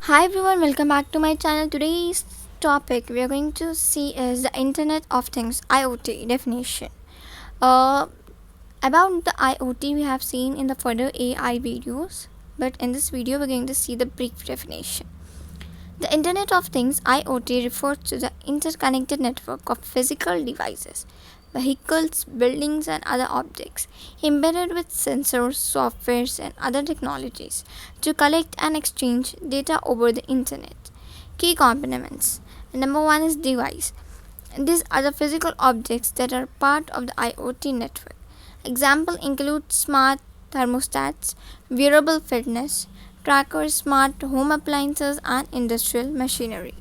Hi everyone, welcome back to my channel. Today's topic we are going to see is the Internet of Things IoT definition. Uh, about the IoT we have seen in the further AI videos, but in this video we're going to see the brief definition. The Internet of Things IoT refers to the interconnected network of physical devices, vehicles, buildings, and other objects embedded with sensors, softwares, and other technologies to collect and exchange data over the Internet. Key components. Number one is device. These are the physical objects that are part of the IoT network. Example include smart thermostats, wearable fitness trackers, smart home appliances, and industrial machinery.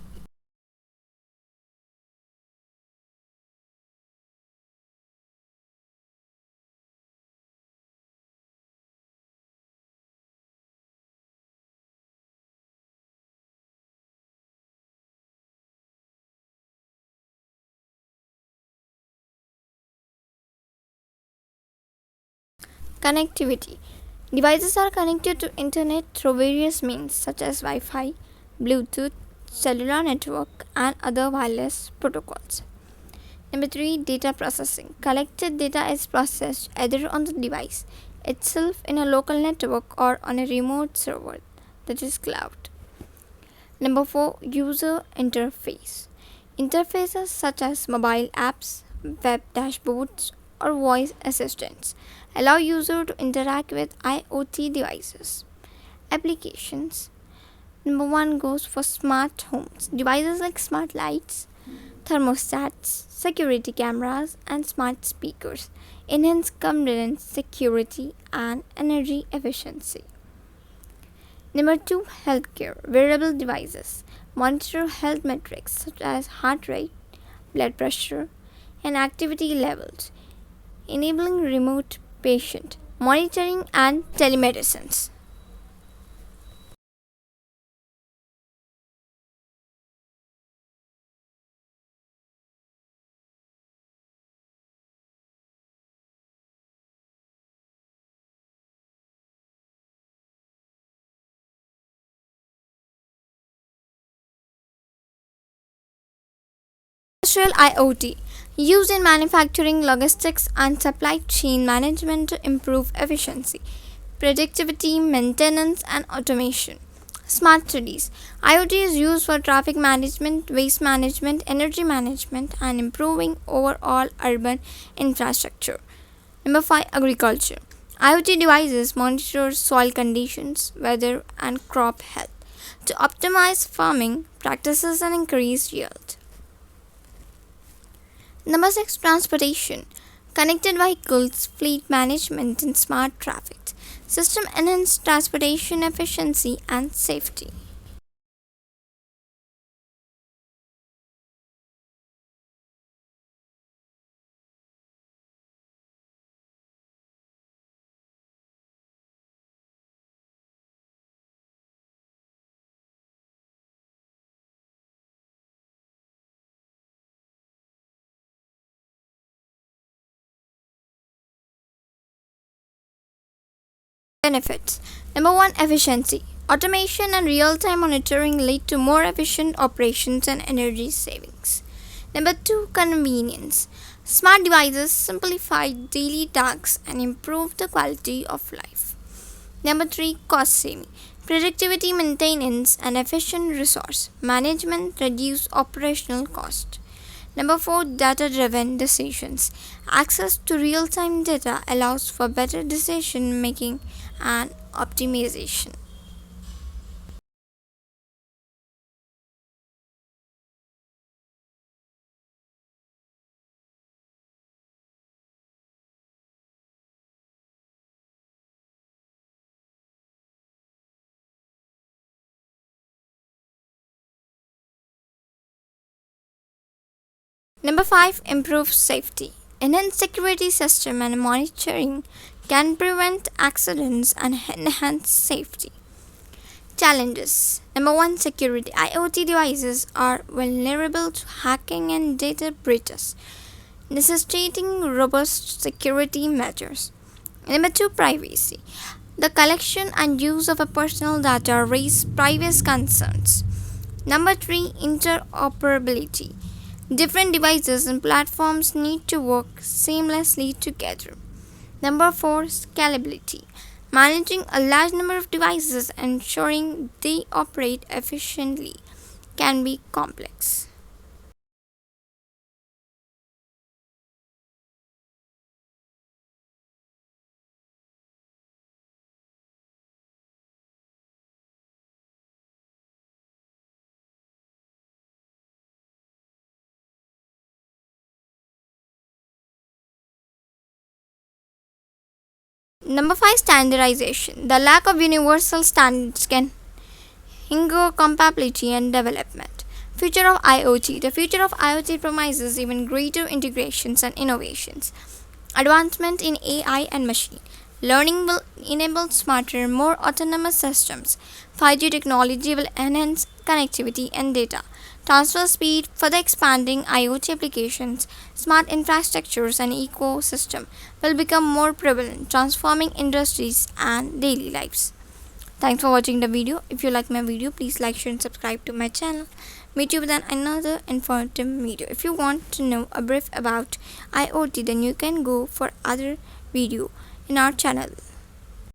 Connectivity. Devices are connected to internet through various means such as Wi-Fi, Bluetooth, cellular network, and other wireless protocols. Number 3, data processing. Collected data is processed either on the device itself in a local network or on a remote server, that is cloud. Number 4, user interface. Interfaces such as mobile apps, web dashboards, or voice assistants allow users to interact with IoT devices. Applications. Number 1 goes for smart homes. Devices like smart lights, thermostats, security cameras, and smart speakers enhance convenience, security, and energy efficiency. Number 2, healthcare. Wearable devices monitor health metrics such as heart rate, blood pressure, and activity levels, enabling remote patient monitoring and telemedicine. Industrial IoT used in manufacturing, logistics, and supply chain management to improve efficiency, productivity, maintenance, and automation. Smart cities. IoT is used for traffic management, waste management, energy management, and improving overall urban infrastructure. Number 5, agriculture. IoT devices monitor soil conditions, weather, and crop health to optimize farming practices and increase yield. Number 6, transportation. Connected vehicles, fleet management, and smart traffic system enhance transportation efficiency and safety. Benefits. Number 1, efficiency. Automation and real time monitoring lead to more efficient operations and energy savings. Number 2, convenience. Smart devices simplify daily tasks and improve the quality of life. Number 3, cost saving. Productivity maintenance and efficient resource management reduce operational cost. Number 4, data driven decisions. Access to real time data allows for better decision making and optimization. Number 5, improve safety. Enhanced security system and monitoring can prevent accidents and enhance safety. Challenges. Number 1, security. IoT devices are vulnerable to hacking and data breaches, necessitating robust security measures. Number 2, privacy. The collection and use of a personal data raise privacy concerns. Number 3, interoperability. Different devices and platforms need to work seamlessly together. Number 4, scalability. Managing a large number of devices and ensuring they operate efficiently can be complex. Number 5, standardization. The lack of universal standards can hinder compatibility and development. Future of IoT. The future of IoT promises even greater integrations and innovations. Advancement in AI and machine learning will enable smarter, more autonomous systems. 5G technology will enhance connectivity and data transfer speed, further expanding IoT applications. Smart infrastructures and ecosystem will become more prevalent, transforming industries and daily lives. Thanks for watching the video. If you like my video, please like, share and subscribe to my channel. Meet you with another informative video. If you want to know a brief about IoT, then you can go for other video in our channel.